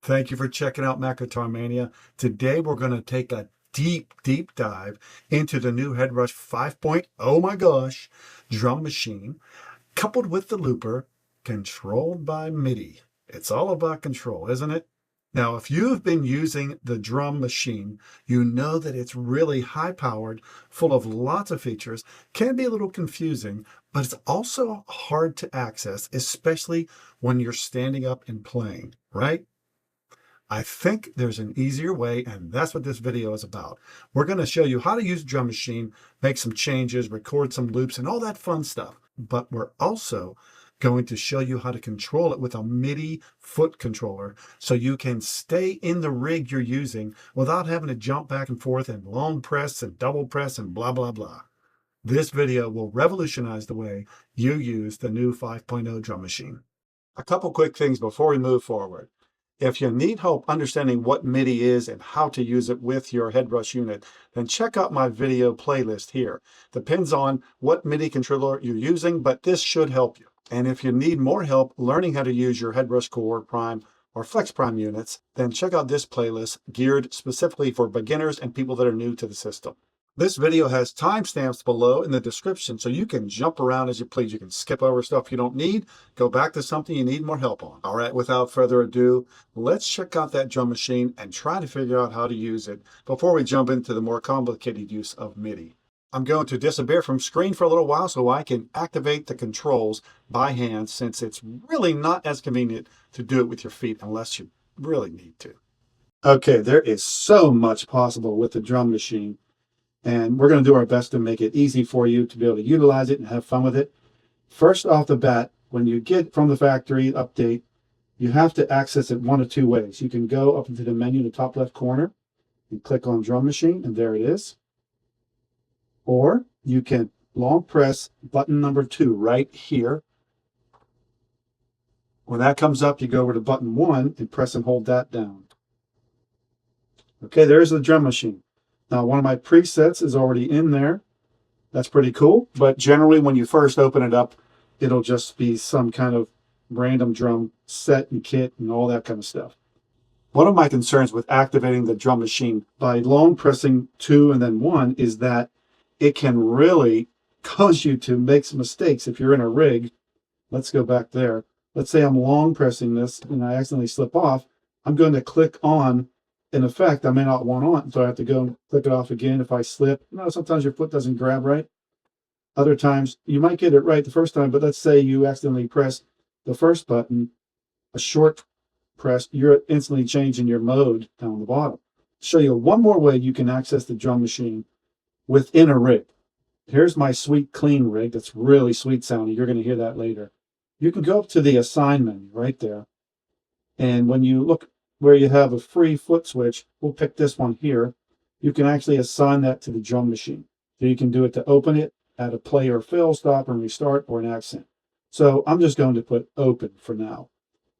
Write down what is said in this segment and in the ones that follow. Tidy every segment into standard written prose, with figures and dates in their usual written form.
Thank you for checking out Guitar Mania. Today we're going to take a deep dive into the new Headrush 5.0, oh my gosh, drum machine, coupled with the looper, controlled by MIDI. It's all about control, isn't it? Now, if you've been using the drum machine, you know that it's really high-powered, full of lots of features, can be a little confusing, but it's also hard to access, especially when you're standing up and playing, right? I think there's an easier way, and that's what this video is about. We're going to show you how to use Drum Machine, make some changes, record some loops, and all that fun stuff. But we're also going to show you how to control it with a MIDI foot controller so you can stay in the rig you're using without having to jump back and forth and long press and double press and blah, blah, blah. This video will revolutionize the way you use the new 5.0 drum machine. A couple quick things before we move forward. If you need help understanding what MIDI is and how to use it with your Headrush unit, then check out my video playlist here. Depends on what MIDI controller you're using, but this should help you. And if you need more help learning how to use your HeadRush Core Prime or Flex Prime units, then check out this playlist geared specifically for beginners and people that are new to the system. This video has timestamps below in the description, so you can jump around as you please. You can skip over stuff you don't need, go back to something you need more help on. All right, without further ado, let's check out that drum machine and try to figure out how to use it before we jump into the more complicated use of MIDI. I'm going to disappear from screen for a little while so I can activate the controls by hand, since it's really not as convenient to do it with your feet unless you really need to. Okay, there is so much possible with the drum machine. And we're going to do our best to make it easy for you to be able to utilize it and have fun with it. First off the bat, when you get from the factory update, you have to access it one of two ways. You can go up into the menu in the top left corner and click on Drum Machine, and there it is. Or you can long press button number 2 right here. When that comes up, you go over to button 1 and press and hold that down. Okay, there's the drum machine. Now, one of my presets is already in there. That's pretty cool. But generally, when you first open it up, it'll just be some kind of random drum set and kit and all that kind of stuff. One of my concerns with activating the drum machine by long pressing 2 and then 1 is that it can really cause you to make some mistakes if you're in a rig. Let's go back there. Let's say I'm long pressing this and I accidentally slip off. I'm going to click on an effect I may not want on, so I have to go and click it off again if I slip. Sometimes your foot doesn't grab right. Other times you might get it right the first time, but let's say you accidentally press the first button, a short press, you're instantly changing your mode down the bottom. To show you one more way you can access the drum machine within a rig. Here's my sweet clean rig that's really sweet sounding. You're going to hear that later. You can go up to the assign menu right there, and when you look where you have a free foot switch, we'll pick this one here. You can actually assign that to the drum machine. So you can do it to open it, add a play or fill, stop and restart, or an accent. So I'm just going to put open for now.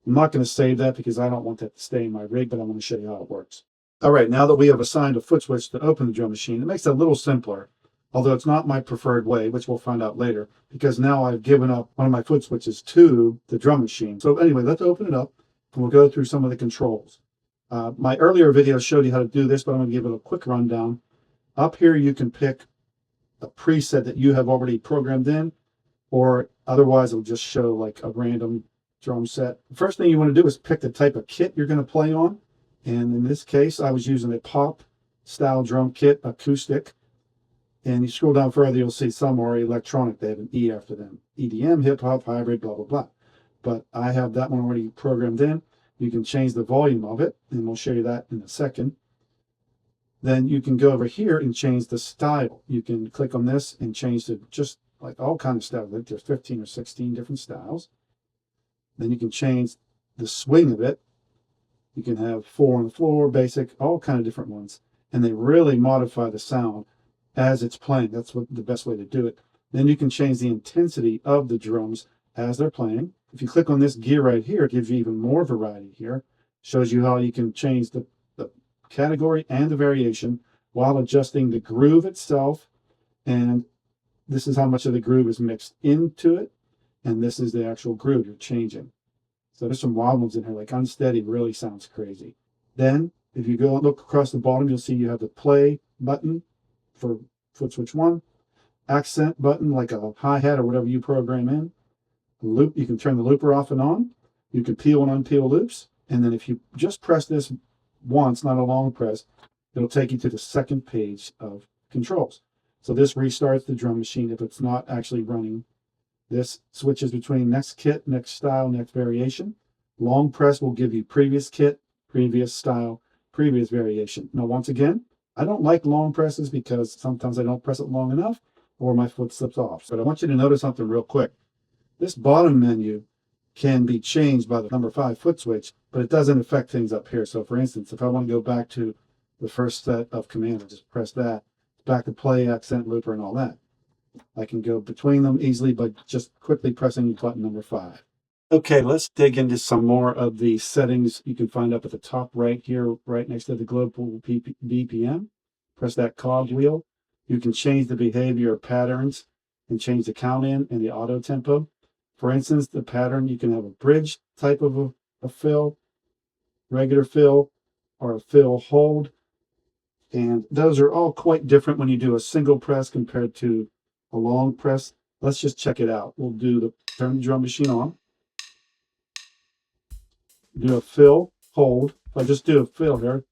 I'm not going to save that because I don't want that to stay in my rig, but I'm going to show you how it works. All right, now that we have assigned a foot switch to open the drum machine, it makes it a little simpler, although it's not my preferred way, which we'll find out later, because now I've given up one of my foot switches to the drum machine. So anyway, let's open it up. And we'll go through some of the controls. My earlier video showed you how to do this, but I'm going to give it a quick rundown. Up here, you can pick a preset that you have already programmed in, or otherwise it'll just show like a random drum set. The first thing you want to do is pick the type of kit you're going to play on. And in this case, I was using a pop style drum kit, acoustic. And you scroll down further, you'll see some are electronic. They have an E after them. EDM, hip hop, hybrid, blah, blah, blah. But I have that one already programmed in. You can change the volume of it, and we'll show you that in a second. Then you can go over here and change the style. You can click on this and change to just like all kinds of styles. Like there's 15 or 16 different styles. Then you can change the swing of it. You can have 4 on the floor, basic, all kind of different ones. And they really modify the sound as it's playing. That's what the best way to do it. Then you can change the intensity of the drums as they're playing. If you click on this gear right here, it gives you even more variety here. Shows you how you can change the category and the variation while adjusting the groove itself. And this is how much of the groove is mixed into it. And this is the actual groove you're changing. So there's some wild ones in here, like unsteady really sounds crazy. Then if you go and look across the bottom, you'll see you have the play button for foot switch 1, accent button like a hi-hat or whatever you program in. The loop, you can turn the looper off and on. You can peel and unpeel loops. And then if you just press this once, not a long press, it'll take you to the second page of controls. So this restarts the drum machine if it's not actually running. This switches between next kit, next style, next variation. Long press will give you previous kit, previous style, previous variation. Now, once again, I don't like long presses because sometimes I don't press it long enough or my foot slips off. But I want you to notice something real quick. This bottom menu can be changed by the number 5 foot switch, but it doesn't affect things up here. So for instance, if I want to go back to the first set of commands, just press that, back to play, accent, looper, and all that. I can go between them easily by just quickly pressing button number 5. Okay, let's dig into some more of the settings you can find up at the top right here, right next to the global BPM. Press that cog wheel. You can change the behavior patterns and change the count in and the auto tempo. For instance, the pattern, you can have a bridge type of a fill, regular fill, or a fill hold. And those are all quite different when you do a single press compared to a long press. Let's just check it out. We'll turn the drum machine on. Do a fill, hold. If I just do a fill here.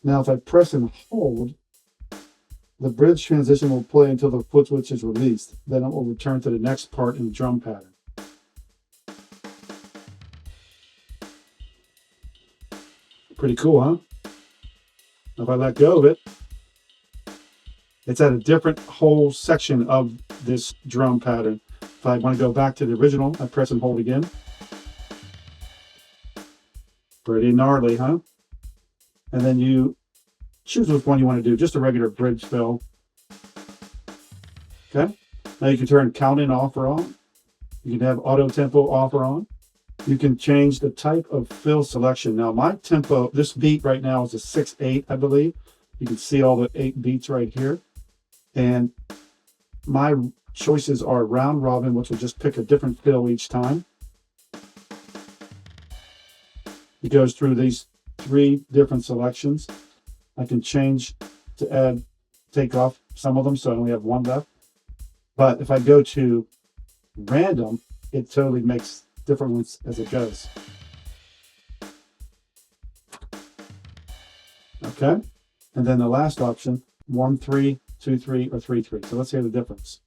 Now if I press and hold, the bridge transition will play until the foot switch is released. Then it will return to the next part in the drum pattern. Pretty cool, huh? If I let go of it, it's at a different whole section of this drum pattern. If I want to go back to the original, I press and hold again. Pretty gnarly, huh? And then you choose which one you want to do, just a regular bridge fill. Okay. Now you can turn count in off or on. You can have auto tempo off or on. You can change the type of fill selection. Now my tempo, this beat right now is a 6/8, I believe. You can see all the 8 beats right here. And my choices are round robin, which will just pick a different fill each time. It goes through these 3 different selections. I can change to take off some of them, so I only have 1 left. But if I go to random, it totally makes different ones as it goes. Okay, and then the last option, 1/3, 2/3, or 3/3. So let's hear the difference.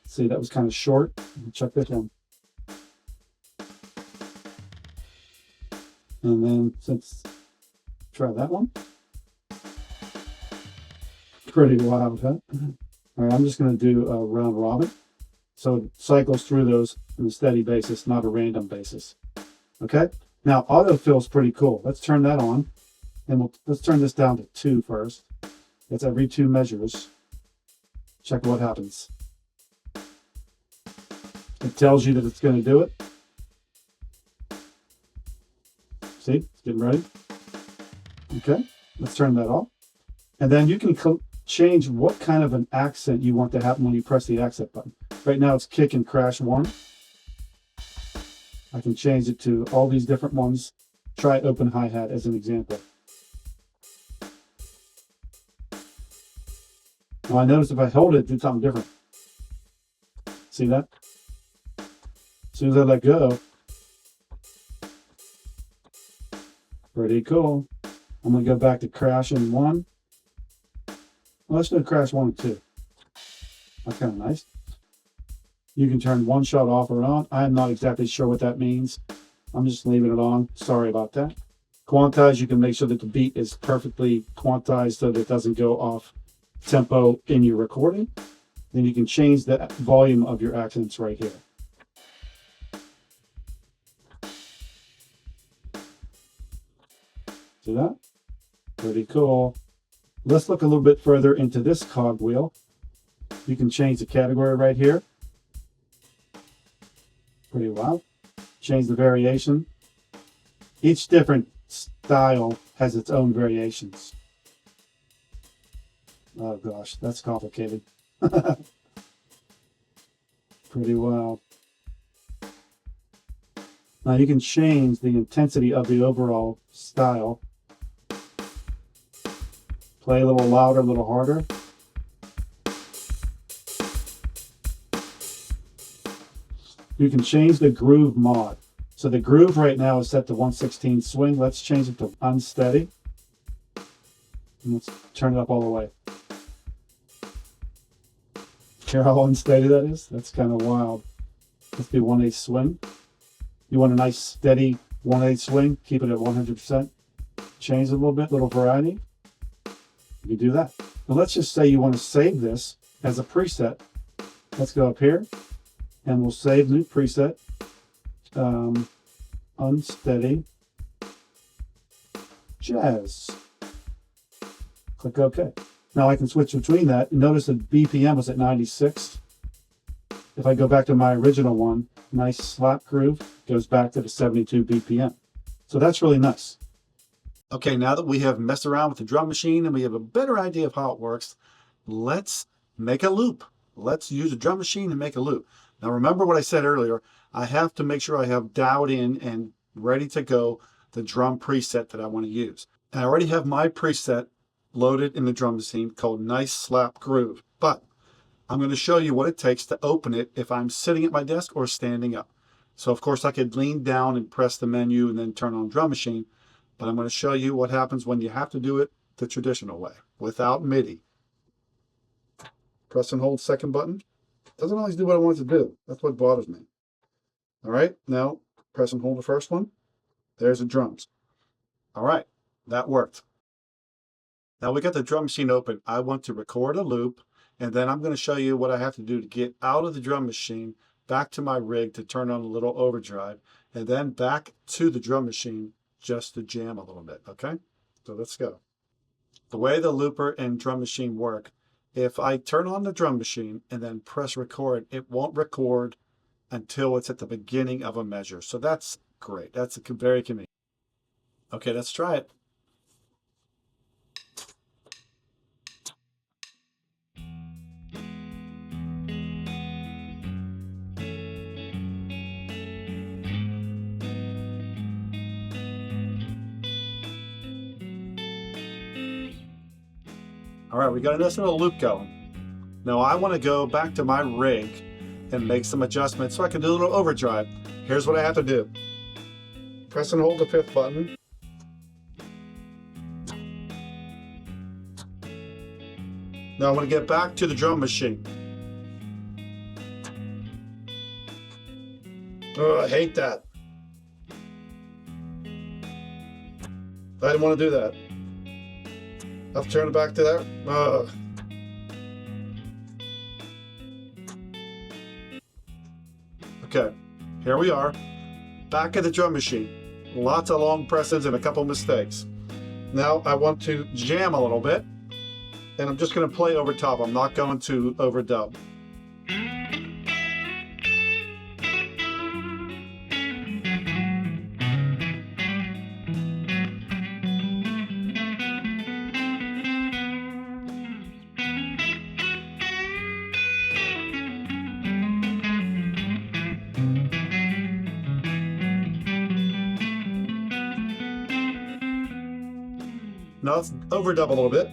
See, that was kind of short. Check this one. And then try that one. Pretty wild, huh? All right, I'm just going to do a round robin. So it cycles through those on a steady basis, not a random basis. Okay? Now, autofill is pretty cool. Let's turn that on. And let's turn this down to 2 first. That's every 2 measures. Check what happens. It tells you that it's going to do it. See, it's getting ready. Okay, let's turn that off. And then you can change what kind of an accent you want to happen when you press the accent button. Right now it's kick and crash 1. I can change it to all these different ones. Try open hi-hat as an example. Now I notice if I hold it, it did something different. See that? As soon as I let go, pretty cool. I'm going to go back to crash in 1. Well, let's do crash 1 and 2. That's kind of nice. You can turn one shot off or on. I'm not exactly sure what that means. I'm just leaving it on. Sorry about that. Quantize, you can make sure that the beat is perfectly quantized so that it doesn't go off tempo in your recording. Then you can change the volume of your accents right here. See that? Pretty cool. Let's look a little bit further into this cog wheel. You can change the category right here. Pretty wild. Change the variation. Each different style has its own variations. Oh gosh, that's complicated. Pretty wild. Now you can change the intensity of the overall style. Play a little louder, a little harder. You can change the groove mod. So the groove right now is set to 1/16 swing. Let's change it to unsteady. And let's turn it up all the way. Hear how unsteady that is? That's kind of wild. Let's do 1/8 swing. You want a nice steady 1/8 swing, keep it at 100%. Change it a little bit, little variety. You do that. Now let's just say you want to save this as a preset. Let's go up here and we'll save new preset. Unsteady jazz. Click OK. Now I can switch between that. Notice the BPM was at 96. If I go back to my original one, nice slap groove, goes back to the 72 BPM. So that's really nice. Okay, now that we have messed around with the drum machine and we have a better idea of how it works, let's make a loop. Let's use a drum machine and make a loop. Now remember what I said earlier, I have to make sure I have dialed in and ready to go the drum preset that I want to use. And I already have my preset loaded in the drum machine called Nice Slap Groove, but I'm going to show you what it takes to open it if I'm sitting at my desk or standing up. So of course I could lean down and press the menu and then turn on drum machine, but I'm going to show you what happens when you have to do it the traditional way, without MIDI. Press and hold second button. Doesn't always do what I want it to do. That's what bothers me. All right, now press and hold the first one. There's the drums. All right, that worked. Now we got the drum machine open. I want to record a loop, and then I'm going to show you what I have to do to get out of the drum machine, back to my rig to turn on a little overdrive, and then back to the drum machine just to jam a little bit, okay? So let's go. The way the looper and drum machine work, if I turn on the drum machine and then press record, it won't record until it's at the beginning of a measure. So that's great. That's very convenient. Okay, let's try it. All right, we got a nice little loop going. Now I want to go back to my rig and make some adjustments so I can do a little overdrive. Here's what I have to do. Press and hold the fifth button. Now I want to get back to the drum machine. Oh, I hate that. I didn't want to do that. I have to turn it back to that. Okay, here we are, back at the drum machine. Lots of long presses and a couple mistakes. Now I want to jam a little bit, and I'm just going to play over top. I'm not going to overdub. Now let's overdub a little bit.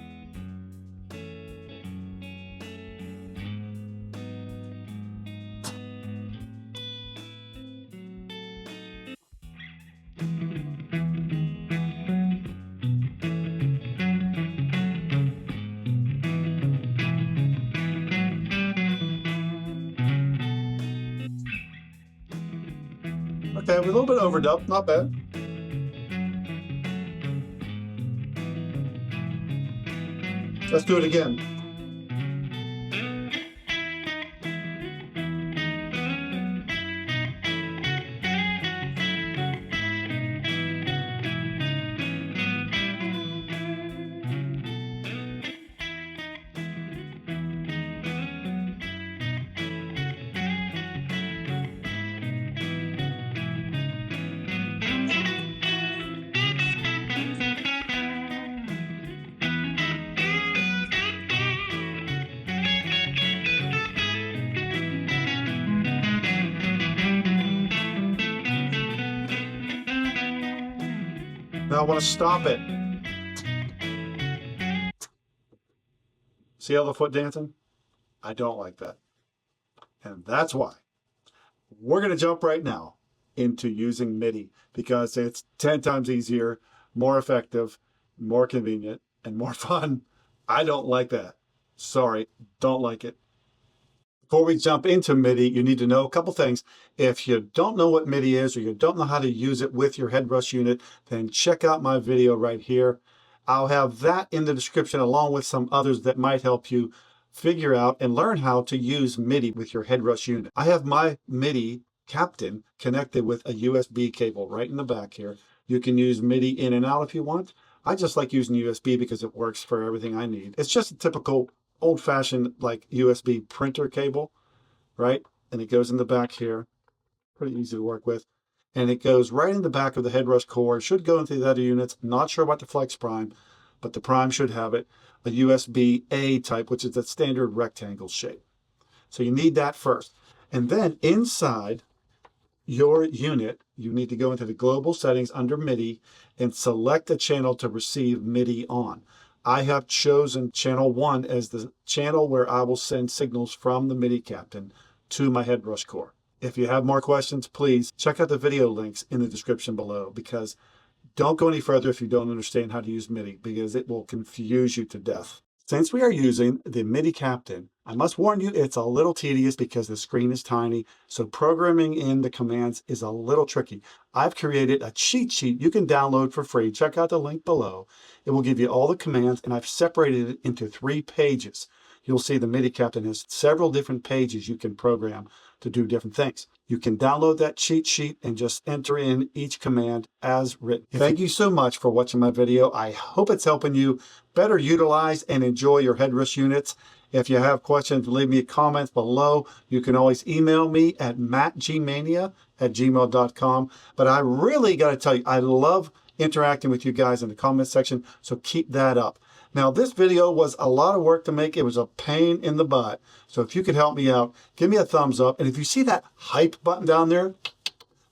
Okay, a little bit overdub, not bad. Let's do it again. Now I want to stop it. See how the foot dancing? I don't like that. And that's why we're going to jump right now into using MIDI, because it's 10 times easier, more effective, more convenient, and more fun. I don't like that. Sorry, don't like it. Before we jump into MIDI, you need to know a couple things. If you don't know what MIDI is, or you don't know how to use it with your HeadRush unit, then check out my video right here. I'll have that in the description along with some others that might help you figure out and learn how to use MIDI with your HeadRush unit. I have my MIDI Captain connected with a USB cable right in the back here. You can use MIDI in and out if you want. I just like using USB because it works for everything I need. It's just a typical old-fashioned like USB printer cable, right? And it goes in the back here. Pretty easy to work with. And it goes right in the back of the HeadRush Core. It should go into the other units. Not sure about the Flex Prime, but the Prime should have it. A USB-A type, which is the standard rectangle shape. So you need that first. And then inside your unit, you need to go into the global settings under MIDI and select a channel to receive MIDI on. I have chosen channel 1 as the channel where I will send signals from the MIDI Captain to my HeadRush Core. If you have more questions, please check out the video links in the description below, because don't go any further if you don't understand how to use MIDI, because it will confuse you to death. Since we are using the MIDI Captain, I must warn you, it's a little tedious because the screen is tiny, so programming in the commands is a little tricky. I've created a cheat sheet you can download for free. Check out the link below. It will give you all the commands, and I've separated it into 3 pages. You'll see the MIDI Captain has several different pages you can program to do different things. You can download that cheat sheet and just enter in each command as written. Thank you so much for watching my video. I hope it's helping you better utilize and enjoy your HeadRush units. If you have questions, leave me a comment below. You can always email me at mattgmania@gmail.com. But I really got to tell you, I love interacting with you guys in the comment section, so keep that up. Now, this video was a lot of work to make. It was a pain in the butt. So if you could help me out, give me a thumbs up. And if you see that hype button down there,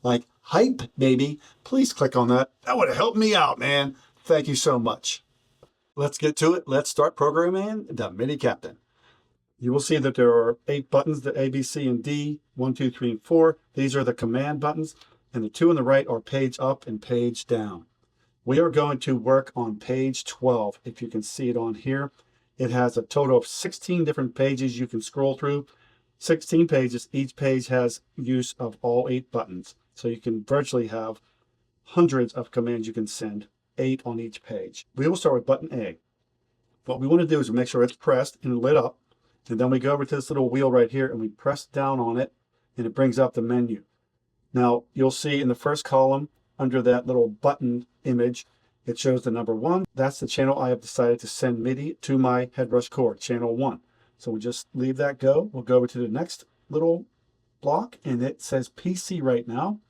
like hype, baby, please click on that. That would help me out, man. Thank you so much. Let's get to it. Let's start programming the MIDI Captain. You will see that there are 8 buttons, the A, B, C, and D, 1, 2, 3, and 4. These are the command buttons, and the 2 on the right are page up and page down. We are going to work on page 12. If you can see it on here, it has a total of 16 different pages you can scroll through. 16 pages. Each page has use of all 8 buttons. So you can virtually have hundreds of commands you can send, 8 on each page. We will start with button A. What we want to do is make sure it's pressed and lit up. And then we go over to this little wheel right here and we press down on it, and it brings up the menu. Now you'll see in the first column under that little button image, it shows the number 1. That's the channel I have decided to send MIDI to my HeadRush Core, channel 1. So we just leave that go. We'll go over to the next little block, and it says PC right now.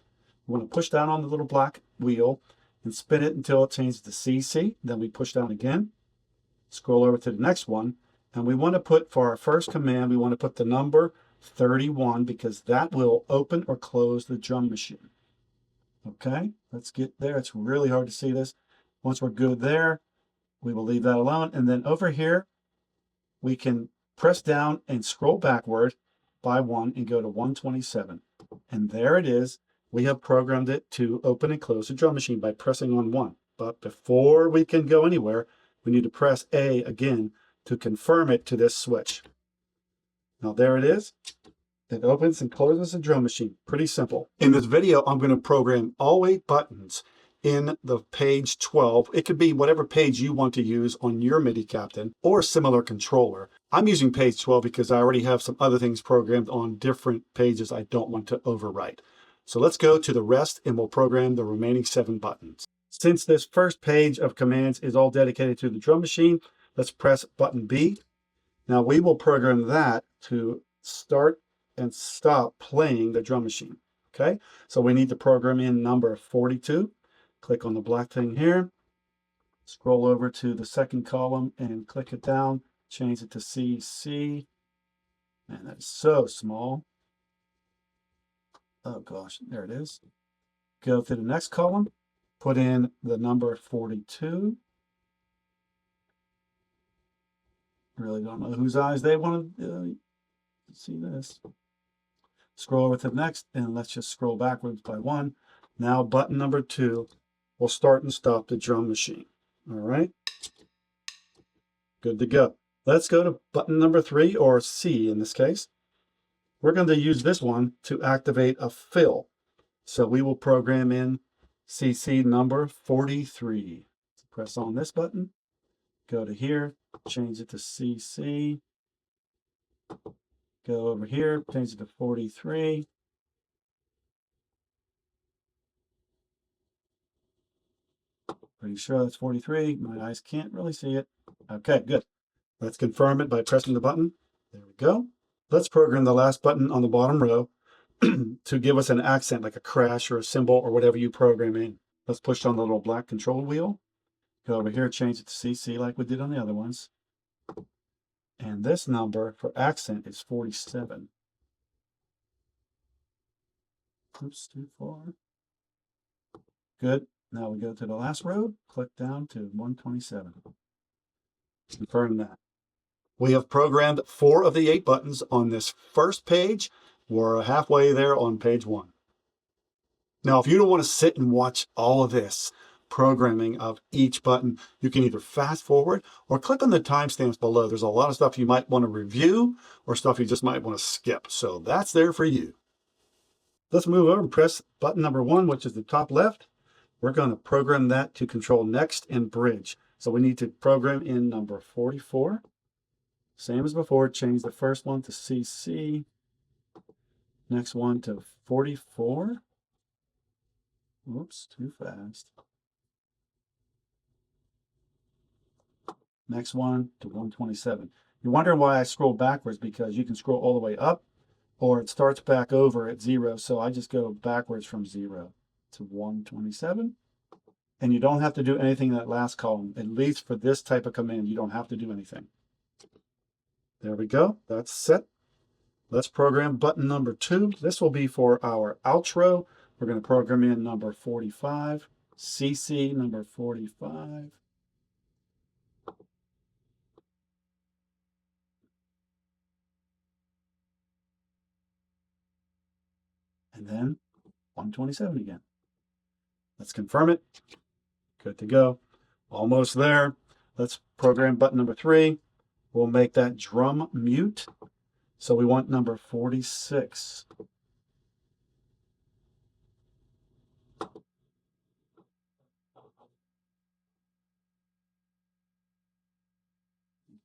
We want to push down on the little black wheel and spin it until it changes to CC. Then we push down again, scroll over to the next one, and we want to put, for our first command, we want to put the number 31, because that will open or close the drum machine. Okay, let's get there. It's really hard to see this. Once we're good there, we will leave that alone. And then over here, we can press down and scroll backward by 1 and go to 127. And there it is. We have programmed it to open and close the drum machine by pressing on 1. But before we can go anywhere, we need to press A again to confirm it to this switch. Now there it is. It opens and closes the drum machine. Pretty simple. In this video, I'm going to program all 8 buttons in the page 12. It could be whatever page you want to use on your MIDI Captain or similar controller. I'm using page 12 because I already have some other things programmed on different pages I don't want to overwrite. So let's go to the rest and we'll program the remaining 7 buttons. Since this first page of commands is all dedicated to the drum machine, let's press button B. Now we will program that to start and stop playing the drum machine. Okay, so we need to program in number 42. Click on the black thing here, scroll over to the second column and click it down, change it to CC. Man, that's so small. Oh gosh, there it is. Go to the next column, put in the number 42. Really don't know whose eyes they want to see this. Scroll over to the next, and let's just scroll backwards by one. Now button number 2 will start and stop the drum machine. All right, good to go. Let's go to button number 3, or C in this case. We're going to use this one to activate a fill. So we will program in CC number 43. Press on this button, go to here, change it to CC, go over here, change it to 43. Pretty sure that's 43. My eyes can't really see it. Okay, good. Let's confirm it by pressing the button. There we go. Let's program the last button on the bottom row to give us an accent, like a crash or a cymbal or whatever you program in. Let's push on the little black control wheel. Go over here, change it to CC like we did on the other ones. And this number for accent is 47. Oops, too far. Good. Now we go to the last row, click down to 127. Confirm that. We have programmed 4 of the 8 buttons on this first page. We're halfway there on page 1. Now, if you don't want to sit and watch all of this programming of each button, you can either fast forward or click on the timestamps below. There's a lot of stuff you might want to review or stuff you just might want to skip. So that's there for you. Let's move over and press button number 1, which is the top left. We're going to program that to control next and bridge. So we need to program in number 44. Same as before, change the first one to CC. Next one to 44. Whoops, too fast. Next one to 127. You're wondering why I scroll backwards, because you can scroll all the way up or it starts back over at 0. So I just go backwards from 0 to 127. And you don't have to do anything in that last column. At least for this type of command, you don't have to do anything. There we go. That's set. Let's program button number 2. This will be for our outro. We're going to program in number 45, CC number 45. And then 127 again. Let's confirm it. Good to go. Almost there. Let's program button number 3. We'll make that drum mute. So we want number 46.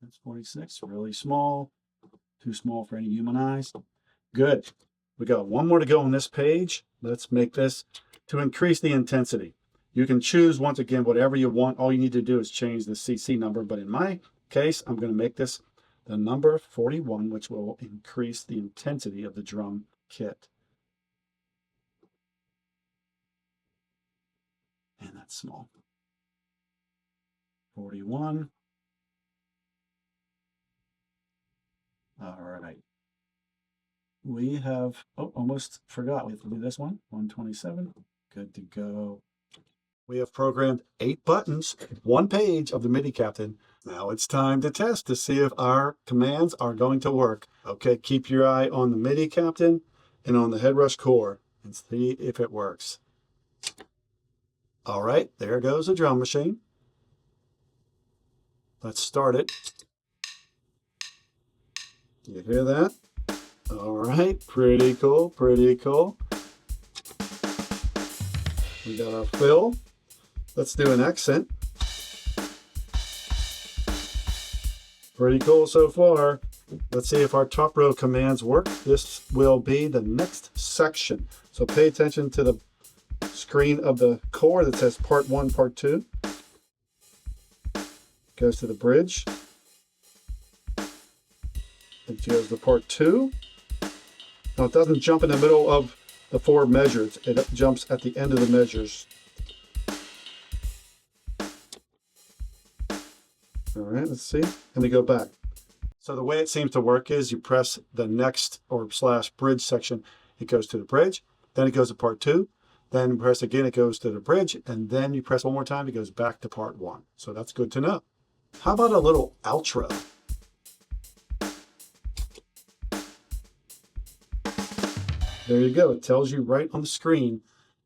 That's 46, really small. Too small for any human eyes. Good. We got one more to go on this page. Let's make this to increase the intensity. You can choose, once again, whatever you want. All you need to do is change the CC number. But in my case, I'm going to make this the number 41, which will increase the intensity of the drum kit. And that's small. 41. All right. We have, almost forgot. We have to do this one, 127. Good to go. We have programmed 8 buttons, 1 page of the MIDI Captain. Now it's time to test to see if our commands are going to work. Okay, keep your eye on the MIDI Captain and on the HeadRush Core and see if it works. All right, there goes the drum machine. Let's start it. You hear that? All right, pretty cool, pretty cool. We got our fill. Let's do an accent. Pretty cool so far. Let's see if our top row commands work. This will be the next section. So pay attention to the screen of the core that says part 1, part 2. Goes to the bridge. It goes to part 2. Now it doesn't jump in the middle of the 4 measures. It jumps at the end of the measures. All right, let's see. And we go back. So the way it seems to work is you press the next or / bridge section. It goes to the bridge. Then it goes to part 2. Then press again, it goes to the bridge, and then you press one more time, it goes back to part 1. So that's good to know. How about a little outro? There you go. It tells you right on the screen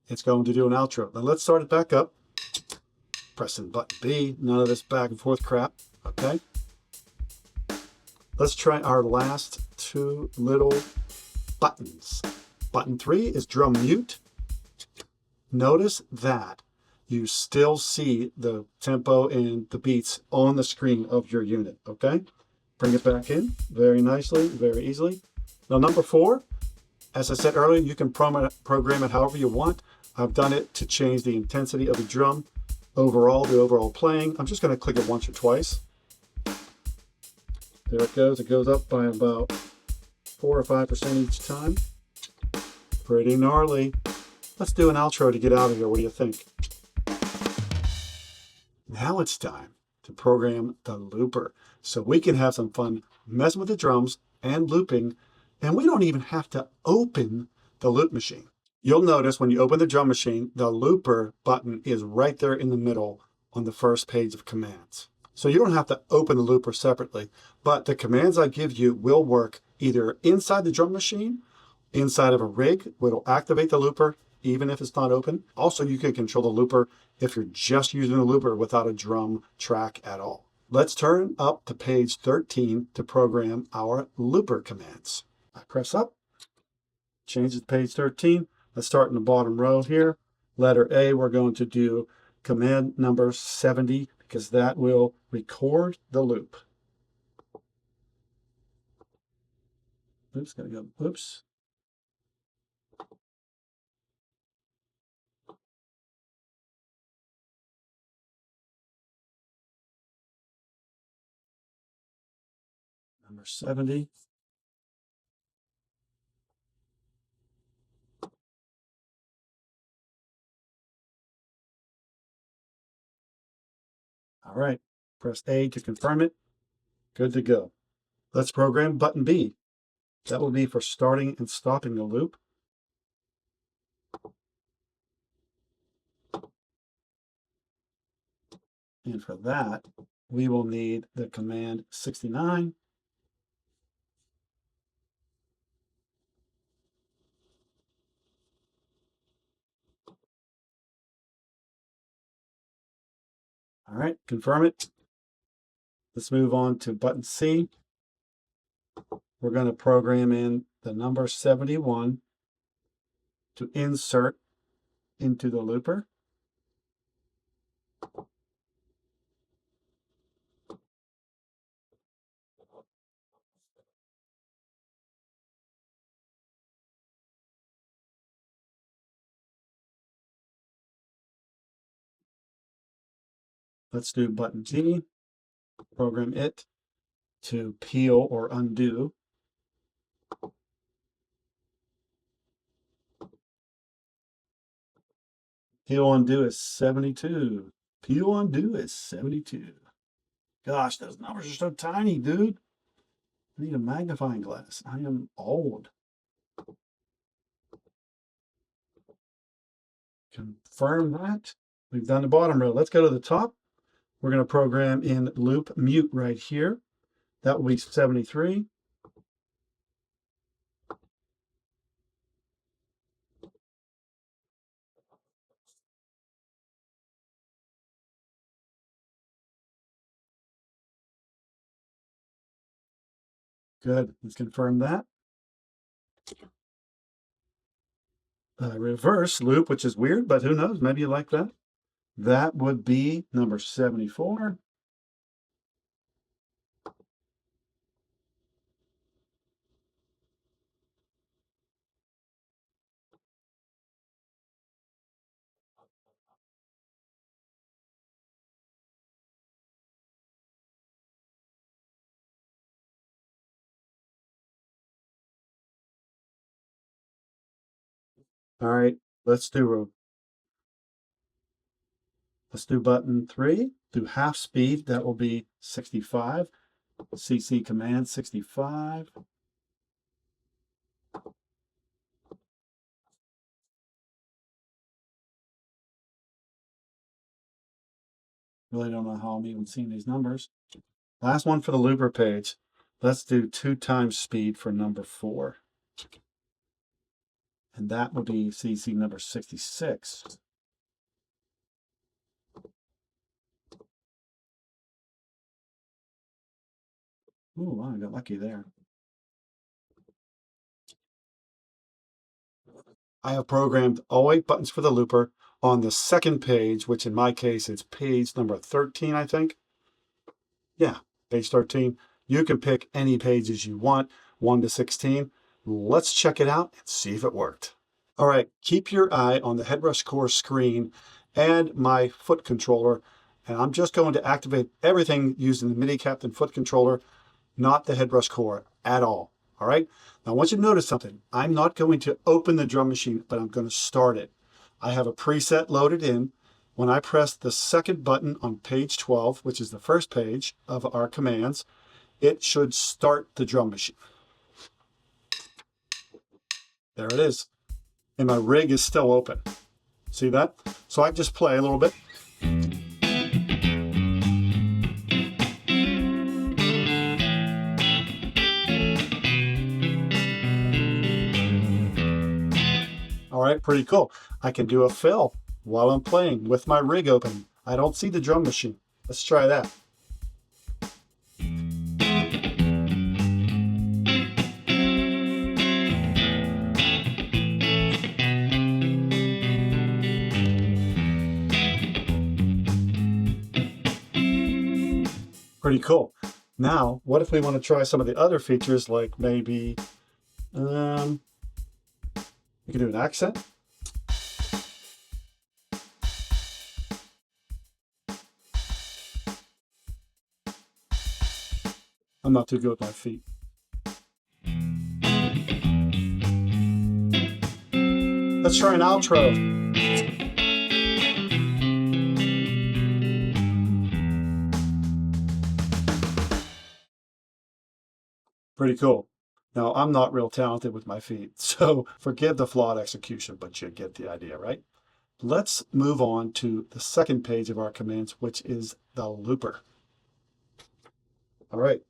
it's going to do an outro. Now let's start it back up. Pressing button B. None of this back and forth crap. Okay. Let's try our last 2 little buttons. Button 3 is drum mute. Notice that you still see the tempo and the beats on the screen of your unit. Okay. Bring it back in very nicely, very easily. Now number 4. As I said earlier, you can program it however you want. I've done it to change the intensity of the drum, overall, the overall playing. I'm just going to click it once or twice. There it goes. It goes up by about 4 or 5% each time. Pretty gnarly. Let's do an outro to get out of here. What do you think? Now it's time to program the looper so we can have some fun messing with the drums and looping. And we don't even have to open the loop machine. You'll notice when you open the drum machine, the looper button is right there in the middle on the first page of commands. So you don't have to open the looper separately, but the commands I give you will work either inside the drum machine, inside of a rig, which will activate the looper even if it's not open. Also, you can control the looper if you're just using the looper without a drum track at all. Let's turn up to page 13 to program our looper commands. I press up, change it to page 13. Let's start in the bottom row here. Letter A, we're going to do command number 70 because that will record the loop. Oops, gotta go, oops. Number 70. All right, press A to confirm it. Good to go. Let's program button B. That will be for starting and stopping the loop. And for that, we will need the command 69. All right, confirm it. Let's move on to button C. We're going to program in the number 71 to insert into the looper. Let's do button D. Program it to peel or undo. Peel undo is 72. Peel undo is 72. Gosh, those numbers are so tiny, dude. I need a magnifying glass. I am old. Confirm that. We've done the bottom row. Let's go to the top. We're going to program in loop mute right here. That will be 73. Good. Let's confirm that. Reverse loop, which is weird, but who knows? Maybe you like that. That would be number 74. All right, let's do button 3. Do half speed. That will be 65. CC command 65. Really don't know how I'm even seeing these numbers. Last one for the looper page. Let's do 2 times speed for number 4. And that would be CC number 66. Ooh, I got lucky there. I have programmed all 8 buttons for the looper on the second page, which in my case is page number 13, I think. Yeah, page 13. You can pick any pages you want, 1 to 16. Let's check it out and see if it worked. All right, keep your eye on the HeadRush Core screen and my foot controller. And I'm just going to activate everything using the MIDI Captain foot controller, not the HeadRush Core at all. All right. Now, I want you to notice something. I'm not going to open the drum machine, but I'm going to start it. I have a preset loaded in. When I press the second button on page 12, which is the first page of our commands, it should start the drum machine. There it is. And my rig is still open. See that? So I just play a little bit. All right, pretty cool. I can do a fill while I'm playing with my rig open. I don't see the drum machine. Let's try that. Pretty cool. Now, what if we want to try some of the other features, like maybe you can do an accent. I'm not too good with my feet. Let's try an outro. Pretty cool. Now, I'm not real talented with my feet, so forgive the flawed execution, but you get the idea, right? Let's move on to the second page of our commands, which is the looper. All right.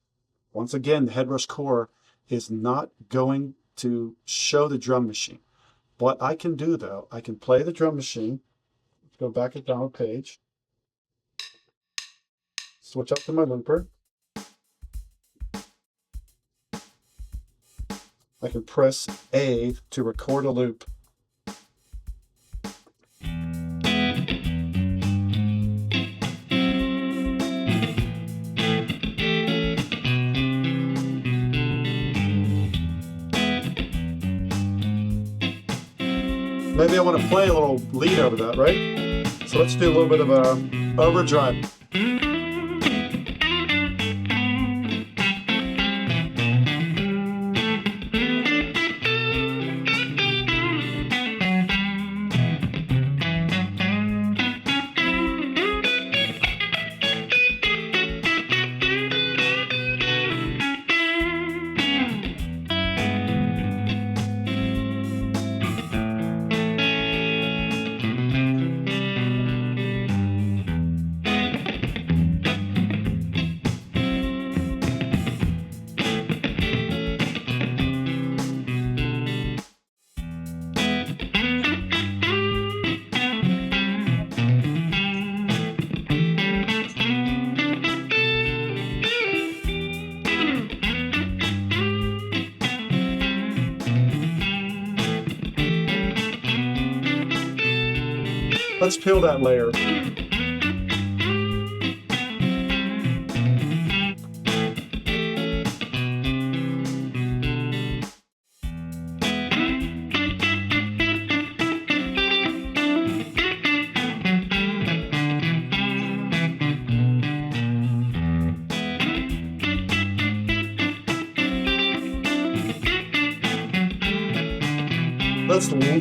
Once again, the HeadRush Core is not going to show the drum machine. What I can do, though, I can play the drum machine. Let's go back and down a page. Switch up to my looper. I can press A to record a loop. Maybe I want to play a little lead over that, right? So let's do a little bit of a overdrive. Let's peel that layer.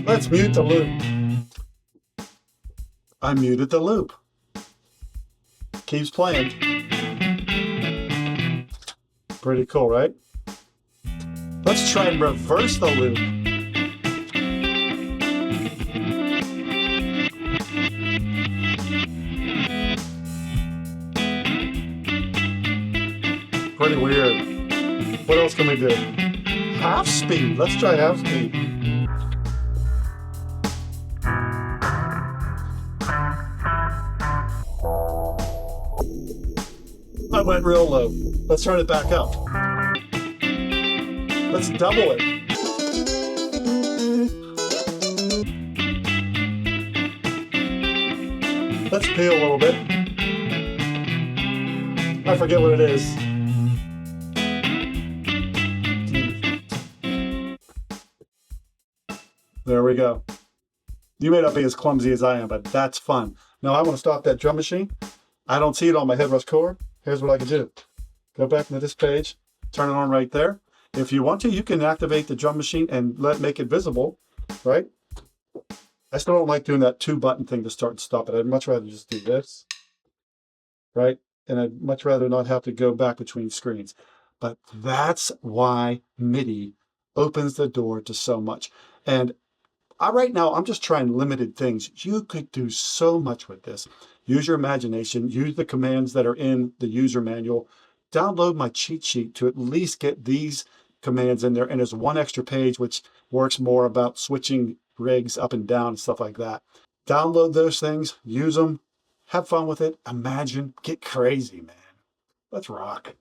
Let's mute the loop. I muted the loop. Keeps playing. Pretty cool, right? Let's try and reverse the loop. Pretty weird. What else can we do? Half speed. Let's try half speed. I went real low. Let's turn it back up. Let's double it. Let's peel a little bit. I forget what it is. There we go. You may not be as clumsy as I am, but that's fun. Now I want to stop that drum machine. I don't see it on my HeadRush Core. Here's what I can do. Go back into this page, turn it on right there. If you want to, you can activate the drum machine and make it visible, right? I still don't like doing that 2-button thing to start and stop it. I'd much rather just do this, right? And I'd much rather not have to go back between screens. But that's why MIDI opens the door to so much. And right now, I'm just trying limited things. You could do so much with this. Use your imagination. Use the commands that are in the user manual. Download my cheat sheet to at least get these commands in there. And there's one extra page which works more about switching rigs up and down and stuff like that. Download those things. Use them. Have fun with it. Imagine. Get crazy, man. Let's rock.